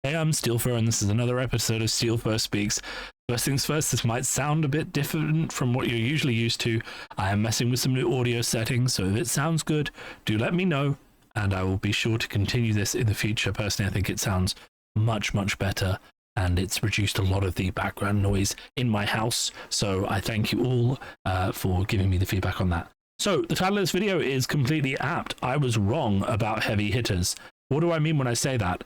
Hey, I'm Steelfur, and this is another episode of Steelfur Speaks. First things first, this might sound a bit different from what you're usually used to. I am messing with some new audio settings, so if it sounds good, do let me know, and I will be sure to continue this in the future. Personally, I think it sounds much, much better, and it's reduced a lot of the background noise in my house, so I thank you all for giving me the feedback on that. So, the title of this video is completely apt. I was wrong about heavy hitters. What do I mean when I say that?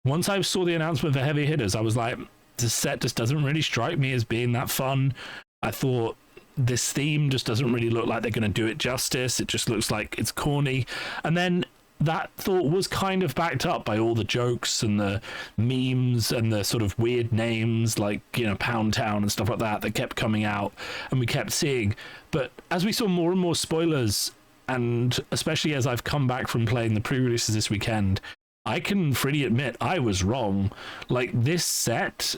Once I saw the announcement for heavy hitters, I was like, this set just doesn't really strike me as being that fun. I thought this theme just doesn't really look like they're going to do it justice. It just looks like it's corny. And then that thought was kind of backed up by all the jokes and the memes and the sort of weird names like, you know, Pound Town and stuff like that that kept coming out and we kept seeing. But as we saw more and more spoilers, and especially as I've come back from playing the pre-releases this weekend, I can freely admit I was wrong. Like, this set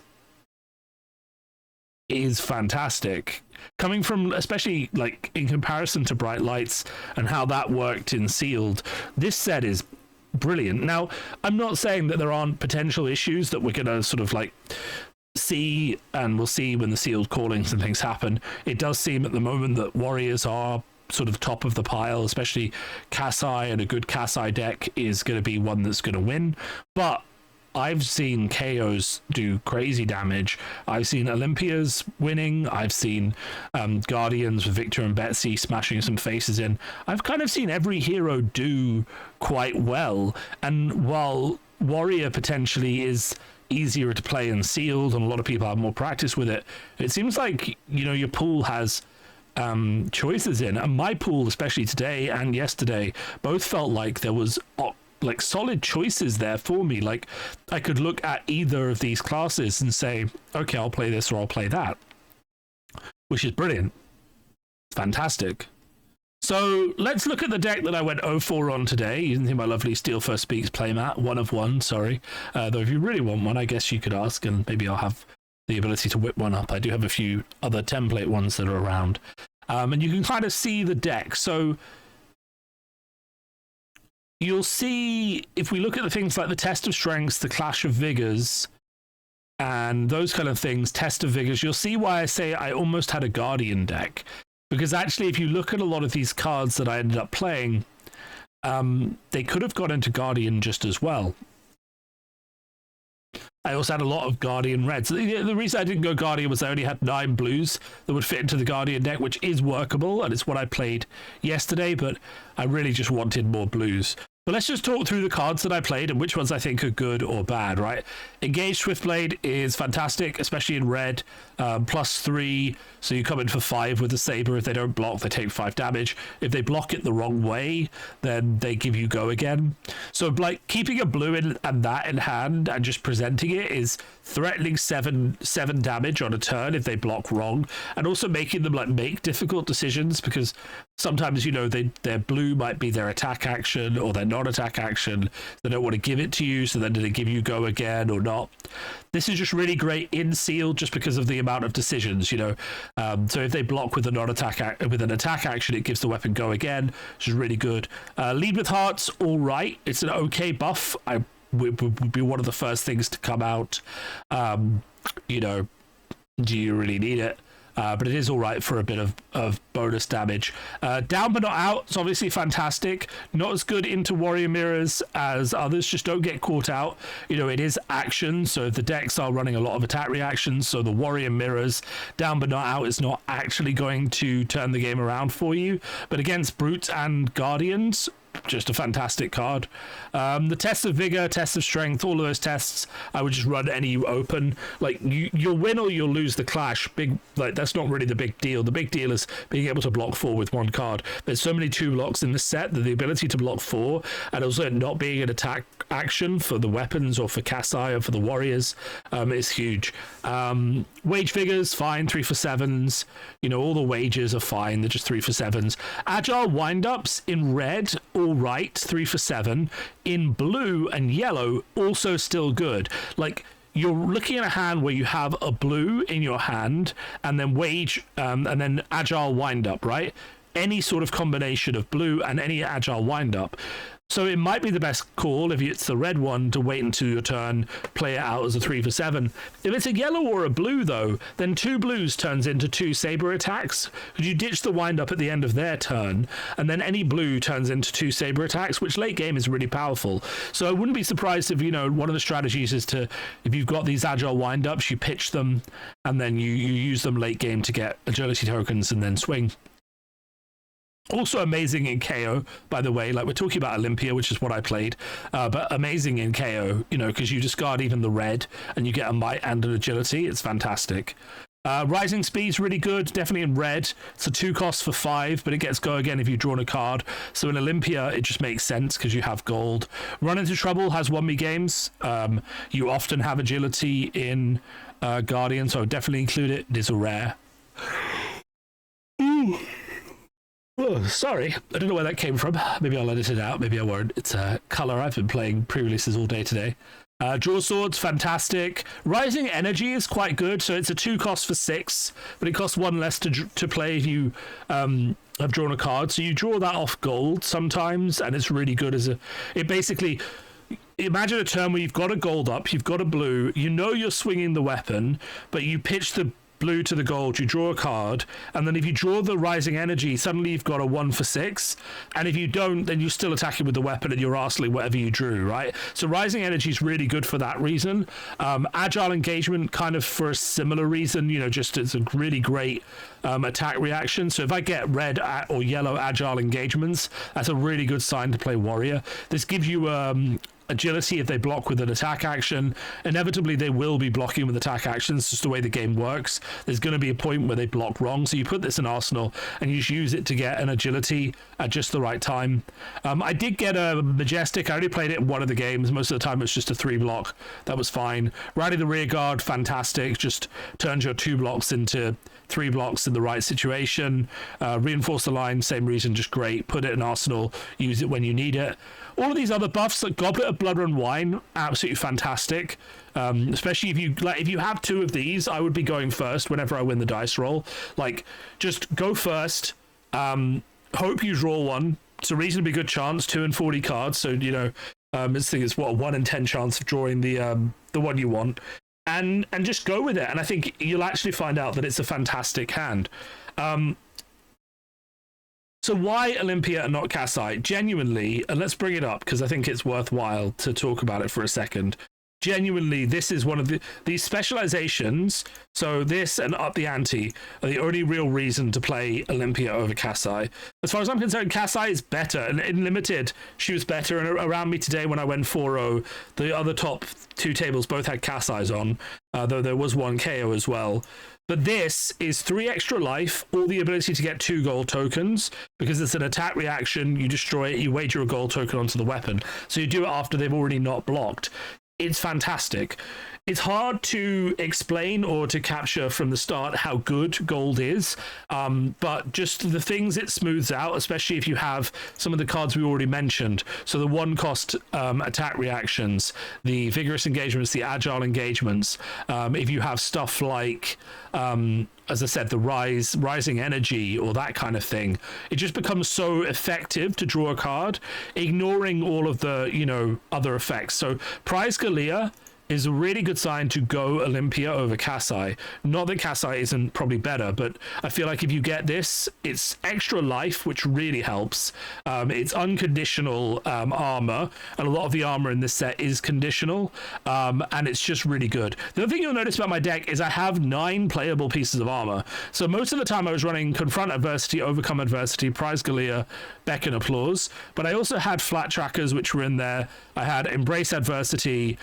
is fantastic. Coming from, especially like in comparison to Bright Lights and how that worked in Sealed, this set is brilliant. Now, I'm not saying that there aren't potential issues that we're going to sort of like see, and we'll see when the Sealed callings and things happen. It does seem at the moment that Warriors are sort of top of the pile, especially Casai, and a good Casai deck is going to be one that's going to win. But I've seen KOs do crazy damage. I've seen Olympias winning. I've seen Guardians with Victor and Betsy smashing some faces in. I've kind of seen every hero do quite well. And while Warrior potentially is easier to play and Sealed, and a lot of people have more practice with it, it seems like, you know, your pool has choices in, and my pool, especially today and yesterday, both felt like there was like solid choices there for me. Like, I could look at either of these classes and say, okay, I'll play this or I'll play that, which is brilliant. Fantastic. So let's look at the deck that I went 0-4 on today using my lovely Steelfur Speaks playmat, 1 of 1, sorry. Though if you really want one, I guess you could ask, and maybe I'll have the ability to whip one up. I do have a few other template ones that are around. And you can kind of see the deck. So you'll see, if we look at the things like the Test of Strengths, the Clash of Vigors, and those kind of things, Test of Vigors, you'll see why I say I almost had a Guardian deck. Because actually, if you look at a lot of these cards that I ended up playing, they could have got into Guardian just as well. I also had a lot of Guardian reds. The reason I didn't go Guardian was I only had 9 blues that would fit into the Guardian deck, which is workable, and it's what I played yesterday, but I really just wanted more blues. But let's just talk through the cards that I played and which ones I think are good or bad, right? Engage Swiftblade is fantastic, especially in red. +3, so you come in for 5 with the Saber. If they don't block, they take 5 damage. If they block it the wrong way, then they give you go again. So, like, keeping a blue in and that in hand and just presenting it is threatening 7 damage on a turn if they block wrong, and also making them like make difficult decisions, because sometimes, you know, their blue might be their attack action or their non-attack action. They don't want to give it to you, so then do they give you go again or not? This is just really great in Sealed just because of the amount of decisions, you know. So if they block with a non-attack with an attack action, it gives the weapon go again, which is really good. Lead with Hearts, all right. It's an okay buff. Would be one of the first things to come out. You know, do you really need it? But it is all right for a bit of bonus damage. Down but not out, it's obviously fantastic. Not as good into Warrior Mirrors as others, just don't get caught out. You know, it is action, so the decks are running a lot of attack reactions, so the Warrior Mirrors, down but not out, is not actually going to turn the game around for you. But against Brutes and Guardians, just a fantastic card. The Test of Vigor, Test of Strength, all of those tests, I would just run any open. Like, you'll win or you'll lose the Clash. That's not really the big deal. The big deal is being able to block 4 with 1 card. There's so many 2 blocks in this set that the ability to block 4, and also not being an attack action for the weapons or for Casai or for the Warriors, is huge. Wage Vigors, fine, 3 for 7s. You know, all the wages are fine. They're just 3 for 7s. Agile Windups in red, all right, 3 for 7. In blue and yellow, also still good. Like, you're looking at a hand where you have a blue in your hand and then wage and then agile wind up, right? Any sort of combination of blue and any agile wind up. So it might be the best call if it's the red one to wait until your turn, play it out as a 3 for 7. If it's a yellow or a blue, though, then 2 blues turns into 2 saber attacks. Because you ditch the wind up at the end of their turn, and then any blue turns into 2 saber attacks, which late game is really powerful. So I wouldn't be surprised if, you know, one of the strategies is to, if you've got these agile wind ups, you pitch them, and then you use them late game to get agility tokens and then swing. Also amazing in KO, by the way. Like, we're talking about Olympia, which is what I played, but amazing in KO, you know, because you discard even the red and you get a might and an agility. It's fantastic. Rising speed's really good, definitely in red. It's a 2 cost for 5, but it gets go again if you've drawn a card. So in Olympia, it just makes sense because you have gold. Run into Trouble has 1me games. You often have agility in Guardian, so I would definitely include it. It is a rare. Ooh. Oh, sorry, I don't know where that came from. Maybe I'll edit it out, maybe I won't. It's a colour. I've been playing pre-releases all day today. Draw Swords, fantastic. Rising Energy is quite good, so it's a 2 cost for 6, but it costs 1 less to play if you have drawn a card. So you draw that off gold sometimes, and it's really good as a... It basically... Imagine a turn where you've got a gold up, you've got a blue, you know you're swinging the weapon, but you pitch the blue to the gold, you draw a card, and then if you draw the Rising Energy, suddenly you've got a 1 for 6, and if you don't, then you're still attacking with the weapon and you're arseling whatever you drew, right? So Rising Energy is really good for that reason. Agile Engagement kind of for a similar reason, you know, just it's a really great attack reaction. So if I get red or yellow Agile Engagements, that's a really good sign to play Warrior. This gives you agility if they block with an attack action. Inevitably, they will be blocking with attack actions, just the way the game works. There's going to be a point where they block wrong, so you put this in Arsenal and you just use it to get an agility at just the right time. I did get a Majestic. I only played it in one of the games. Most of the time, it's just a 3 block. That was fine. Rally the Rear Guard, fantastic. Just turns your 2 blocks into 3 blocks in the right situation. Reinforce the line, same reason, just great. Put it in Arsenal, use it when you need it. All of these other buffs, like Goblet of Blood and Wine, absolutely fantastic. Especially if you have 2 of these, I would be going first whenever I win the dice roll. Like, just go first. Hope you draw one. It's a reasonably good chance, 2 and 40 cards. So, you know, this thing is what, a 1 in 10 chance of drawing the one you want. And just go with it. And I think you'll actually find out that it's a fantastic hand. So why Olympia and not Casai? Genuinely, and let's bring it up because I think it's worthwhile to talk about it for a second. Genuinely, this is one of these specializations. So this and Up the Ante are the only real reason to play Olympia over Casai. As far as I'm concerned, Casai is better. And in Limited, she was better. And around me today when I went 4-0, the other top 2 tables both had Casais on, though there was 1 KO as well. But this is 3 extra life, all the ability to get 2 gold tokens, because it's an attack reaction, you destroy it, you wager a gold token onto the weapon. So you do it after they've already not blocked. It's fantastic. It's hard to explain or to capture from the start how good gold is, but just the things it smooths out, especially if you have some of the cards we already mentioned. So the 1 cost attack reactions, the vigorous engagements, the agile engagements. If you have stuff like, as I said, the rising energy or that kind of thing, it just becomes so effective to draw a card, ignoring all of the, you know, other effects. So Prize Galea is a really good sign to go Olympia over Casai. Not that Casai isn't probably better, but I feel like if you get this, it's extra life, which really helps. It's unconditional armor, and a lot of the armor in this set is conditional, and it's just really good. The other thing you'll notice about my deck is I have 9 playable pieces of armor. So most of the time I was running Confront Adversity, Overcome Adversity, Prize Galea, Beckon Applause, but I also had Flat Trackers, which were in there. I had Embrace Adversity,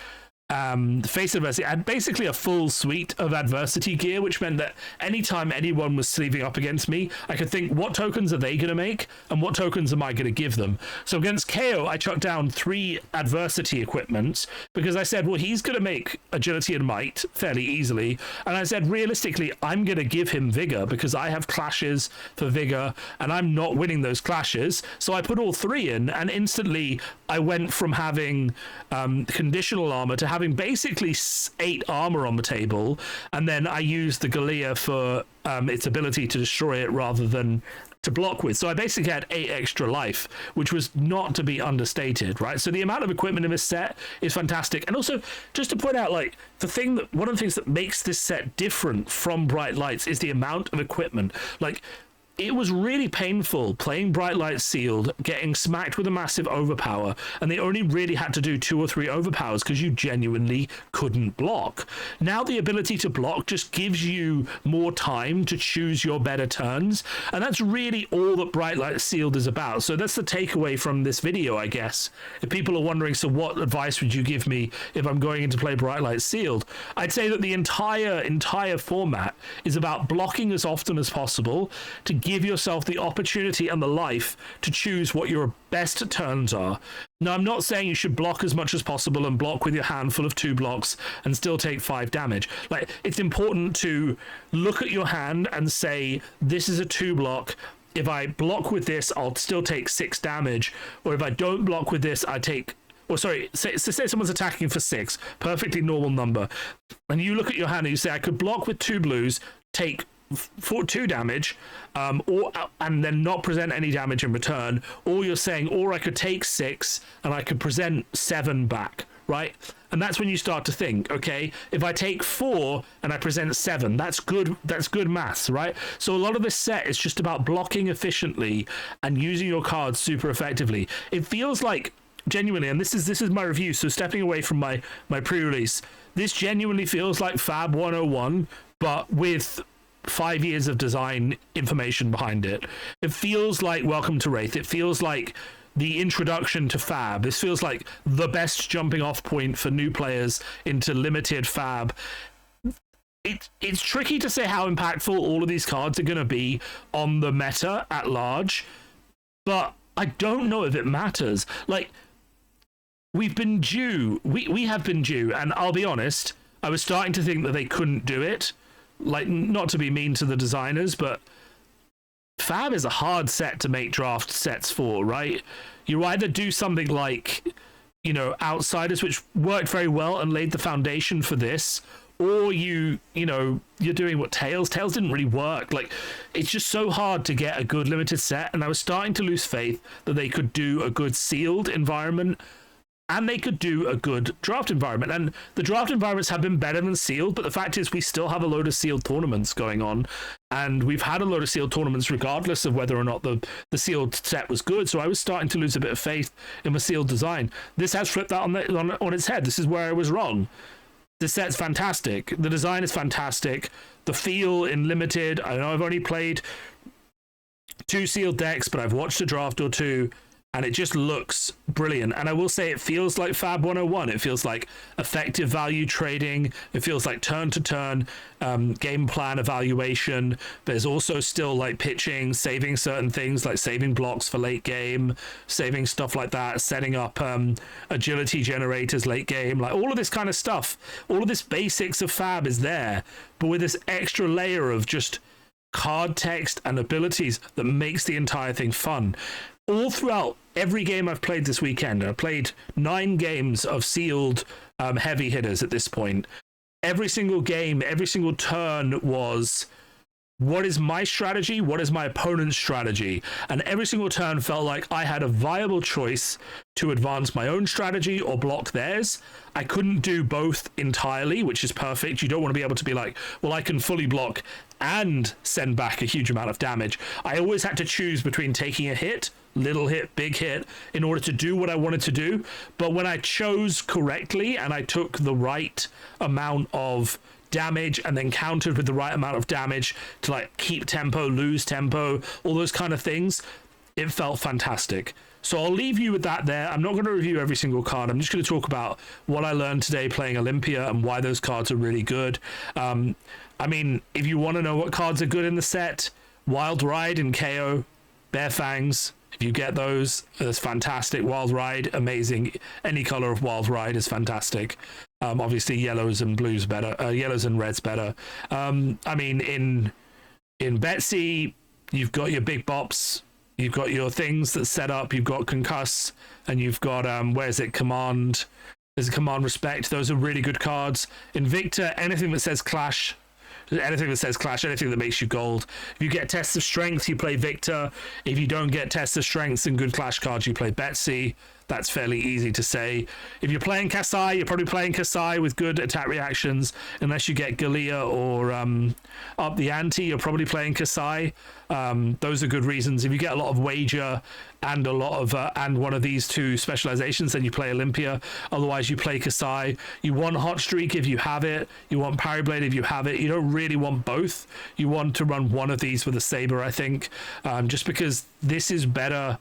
Face Adversity. I had basically a full suite of adversity gear, which meant that anytime anyone was sleeving up against me, I could think, what tokens are they going to make and what tokens am I going to give them? So against KO, I chucked down 3 adversity equipments because I said, well, he's going to make agility and might fairly easily, and I said, realistically, I'm going to give him vigor because I have clashes for vigor and I'm not winning those clashes. So I put all 3 in, and instantly I went from having conditional armor to having basically 8 armor on the table, and then I used the Galea for its ability to destroy it rather than to block with. So I basically had 8 extra life, which was not to be understated, right? So the amount of equipment in this set is fantastic. And also, just to point out, like, one of the things that makes this set different from Bright Lights is the amount of equipment. Like, it was really painful playing Bright Lights sealed, getting smacked with a massive overpower, and they only really had to do 2 or 3 overpowers because you genuinely couldn't block. Now the ability to block just gives you more time to choose your better turns, and that's really all that Bright Lights sealed is about. So that's the takeaway from this video, I guess. If people are wondering, so what advice would you give me if I'm going in to play Bright Lights sealed? I'd say that the entire format is about blocking as often as possible to give yourself the opportunity and the life to choose what your best turns are. Now, I'm not saying you should block as much as possible and block with your handful of 2 blocks and still take 5 damage. Like, it's important to look at your hand and say, this is a 2 block. If I block with this, I'll still take 6 damage. Or if I don't block with this, I take... Or sorry, say someone's attacking for 6, perfectly normal number. And you look at your hand and you say, I could block with 2 blues, take 2 damage, and then not present any damage in return, or you're saying, or I could take 6 and I could present 7 back, right? And that's when you start to think, okay, if I take 4 and I present 7, that's good maths, right? So a lot of this set is just about blocking efficiently and using your cards super effectively. It feels like, genuinely, and this is my review, so stepping away from my pre-release, this genuinely feels like Fab 101, but with 5 years of design information behind it. It feels like Welcome to Wraith. It feels like the introduction to Fab. This feels like the best jumping off point for new players into limited Fab. It's tricky to say how impactful all of these cards are going to be on the meta at large, but I don't know if it matters. Like, we've been due. We have been due, and I'll be honest, I was starting to think that they couldn't do it. Like, not to be mean to the designers, but Fab is a hard set to make draft sets for, right? You either do something like, you know, Outsiders, which worked very well and laid the foundation for this, or you're doing what Tails didn't really work. Like, it's just so hard to get a good limited set, and I was starting to lose faith that they could do a good sealed environment, and they could do a good draft environment. And the draft environments have been better than sealed, but the fact is we still have a load of sealed tournaments going on. And we've had a load of sealed tournaments regardless of whether or not the sealed set was good. So I was starting to lose a bit of faith in the sealed design. This has flipped that on its head. This is where I was wrong. The set's fantastic. The design is fantastic. The feel in limited, I know I've only played 2 sealed decks, but I've watched a draft or 2. And it just looks brilliant. And I will say it feels like Fab 101. It feels like effective value trading. It feels like turn-to-turn game plan evaluation. There's also still like pitching, saving certain things, like saving blocks for late game, saving stuff like that, setting up agility generators late game. Like all of this kind of stuff. All of this basics of Fab is there. But with this extra layer of just card text and abilities that makes the entire thing fun. All throughout every game I've played this weekend, I've played 9 games of sealed heavy hitters at this point. Every single game, every single turn was, what is my strategy? What is my opponent's strategy? And every single turn felt like I had a viable choice to advance my own strategy or block theirs. I couldn't do both entirely, which is perfect. You don't want to be able to be like, well, I can fully block and send back a huge amount of damage. I always had to choose between taking a hit, little hit, big hit, in order to do what I wanted to do. But when I chose correctly and I took the right amount of damage and then countered with the right amount of damage to like keep tempo, lose tempo, all those kind of things, it felt fantastic. So I'll leave you with that there. I'm not going to review every single card. I'm just going to talk about what I learned today playing Olympia and why those cards are really good. I mean, if you want to know what cards are good in the set, Wild Ride and KO, Bare Fangs, if you get those, that's fantastic. Wild Ride, amazing. Any color of Wild Ride is fantastic. Obviously, yellows and blues better. Yellows and reds better. I mean, in Betsy, you've got your big bops. You've got your things that set up. You've got Concuss, and you've got Command. There's a Command Respect. Those are really good cards. In Victor, anything that says Clash anything that says Clash, anything that makes you gold. If you get Test of Strength, you play Victor. If you don't get Test of Strength and good Clash cards, you play Betsy. That's fairly easy to say. If you're playing Casai, you're probably playing Casai with good attack reactions. Unless you get Galea or Up the Ante, you're probably playing Casai. Those are good reasons. If you get a lot of Wager and a lot of and one of these two specializations, then you play Olympia. Otherwise, you play Casai. You want Hot Streak if you have it. You want Parablade if you have it. You don't really want both. You want to run one of these with a Saber, I think, just because this is better.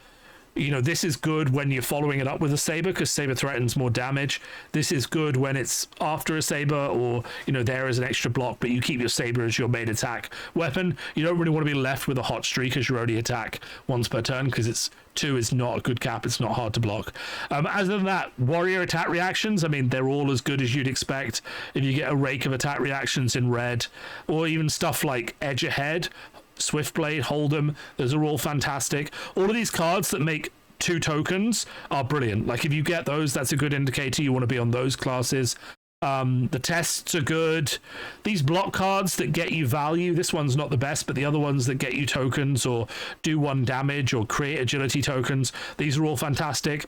You know, this is good when you're following it up with a Saber because Saber threatens more damage. This is good when it's after a Saber or, you know, there is an extra block, but you keep your Saber as your main attack weapon. You don't really want to be left with a Hot Streak as your only attack once per turn because it's 2 is not a good cap. It's not hard to block. Other than that, Warrior attack reactions, I mean, they're all as good as you'd expect. If you get a rake of attack reactions in red, or even stuff like Edge Ahead, Swiftblade, Hold'em, those are all fantastic. All of these cards that make 2 tokens are brilliant. Like if you get those, that's a good indicator you want to be on those classes. The tests are good. These block cards that get you value, this one's not the best, but the other ones that get you tokens or do 1 damage or create agility tokens, these are all fantastic.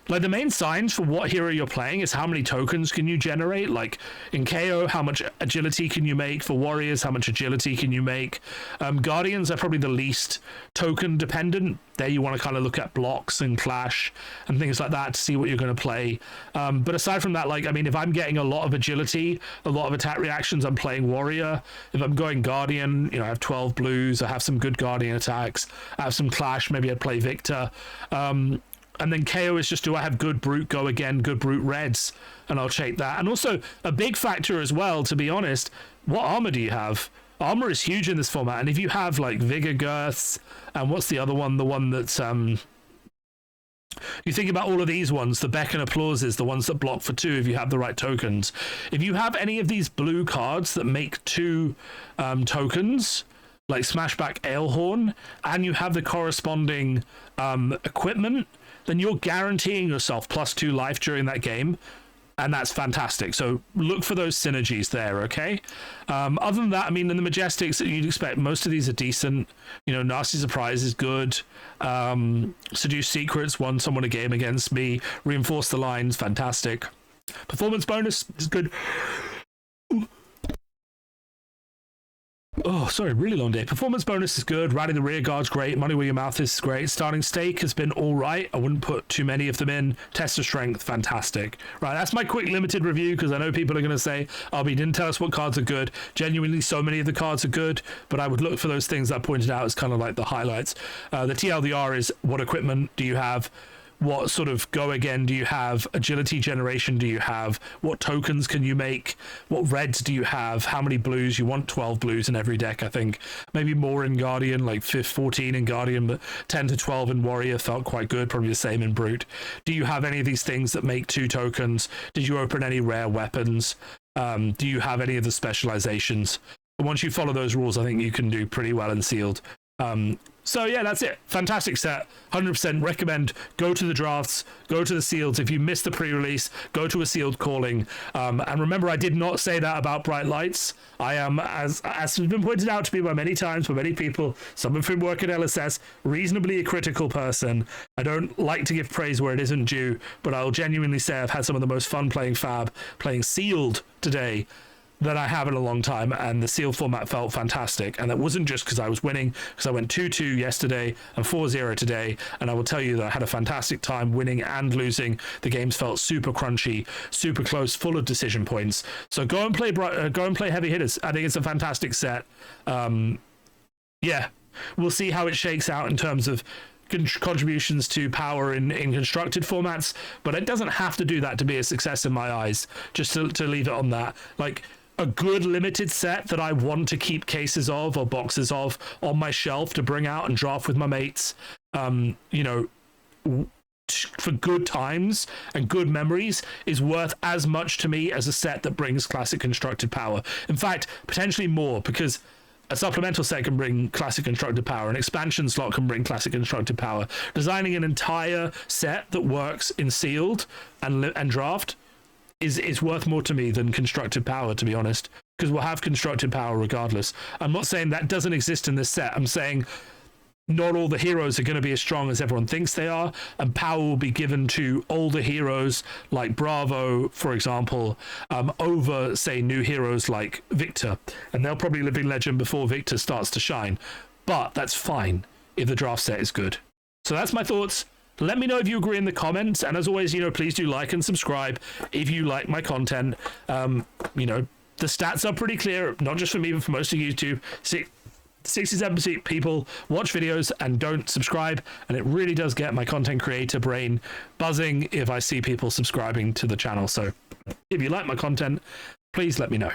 Like the main signs for what hero you're playing is how many tokens can you generate. Like in KO, how much agility can you make? For warriors, how much agility can you make? Guardians are probably the least token dependent. There you want to kind of look at blocks and Clash and things like that to see what you're going to play. But aside from that, like, I mean, if I'm getting a lot of agility, a lot of attack reactions, I'm playing warrior. If I'm going Guardian, you know, I have 12 blues, I have some good Guardian attacks, I have some Clash, maybe I'd play Victor. And then KO is just, do I have good Brute Go again, good Brute Reds? And I'll take that. And also, a big factor as well, to be honest, what armor do you have? Armor is huge in this format. And if you have, like, Vigor Girths, and what's the other one? The one that's, you think about all of these ones, the Beckon Applauses, the ones that block for 2 if you have the right tokens. If you have any of these blue cards that make 2 tokens, like Smashback Alehorn, and you have the corresponding equipment, then you're guaranteeing yourself +2 life during that game, and that's fantastic. So look for those synergies there, okay? Other than that, I mean, in the Majestics that you'd expect, most of these are decent. You know, Nasty Surprise is good. Seduce Secrets won someone a game against me. Reinforce the Lines, fantastic. Performance Bonus is good. Oh, sorry, really long day. Performance Bonus is good. Rally the Rear Guard's great. Money Where Your Mouth is great. Starting Stake has been all right. I wouldn't put too many of them in. Test of Strength, fantastic. Right, that's my quick limited review because I know people are going to say, oh, but you didn't tell us what cards are good. Genuinely, so many of the cards are good, but I would look for those things that I pointed out as kind of like the highlights. The TLDR is what equipment do you have? What sort of go again do you have? Agility generation do you have? What tokens can you make? What reds do you have? How many blues? You want 12 blues in every deck, I think. Maybe more in Guardian, like 14 in Guardian, but 10 to 12 in Warrior felt quite good. Probably the same in Brute. Do you have any of these things that make 2 tokens? Did you open any rare weapons? Do you have any of the specializations? And once you follow those rules, I think you can do pretty well in Sealed. So yeah, that's it. Fantastic set. 100% recommend. Go to the drafts. Go to the sealeds. If you missed the pre-release, go to a sealed calling. And remember, I did not say that about Bright Lights. I am, as has been pointed out to me by many times, by many people, some of whom work at LSS, reasonably a critical person. I don't like to give praise where it isn't due, but I'll genuinely say I've had some of the most fun playing Fab, playing sealed today, that I have in a long time, and the sealed format felt fantastic. And that wasn't just because I was winning, because I went 2-2 yesterday and 4-0 today, and I will tell you that I had a fantastic time winning and losing. The games felt super crunchy, super close, full of decision points. So go and play Heavy Hitters. I think it's a fantastic set. Yeah, we'll see how it shakes out in terms of contributions to power in constructed formats, but it doesn't have to do that to be a success in my eyes. Just to leave it on that, like, a good limited set that I want to keep cases of or boxes of on my shelf to bring out and draft with my mates, you know, for good times and good memories, is worth as much to me as a set that brings classic constructed power. In fact, potentially more, because a supplemental set can bring classic constructed power. An expansion slot can bring classic constructed power. Designing an entire set that works in sealed and draft, is worth more to me than constructed power, to be honest, because we'll have constructed power regardless. I'm not saying that doesn't exist in this set. I'm saying not all the heroes are going to be as strong as everyone thinks they are, and power will be given to older heroes like Bravo, for example, over, say, new heroes like Victor, and they'll probably live in Legend before Victor starts to shine, but that's fine if the draft set is good. So that's my thoughts. Let me know if you agree in the comments, and as always, please do like and subscribe if you like my content. The stats are pretty clear, not just for me, but for most of YouTube. 67% people watch videos and don't subscribe, and it really does get my content creator brain buzzing if I see people subscribing to the channel. So if you like my content, please let me know.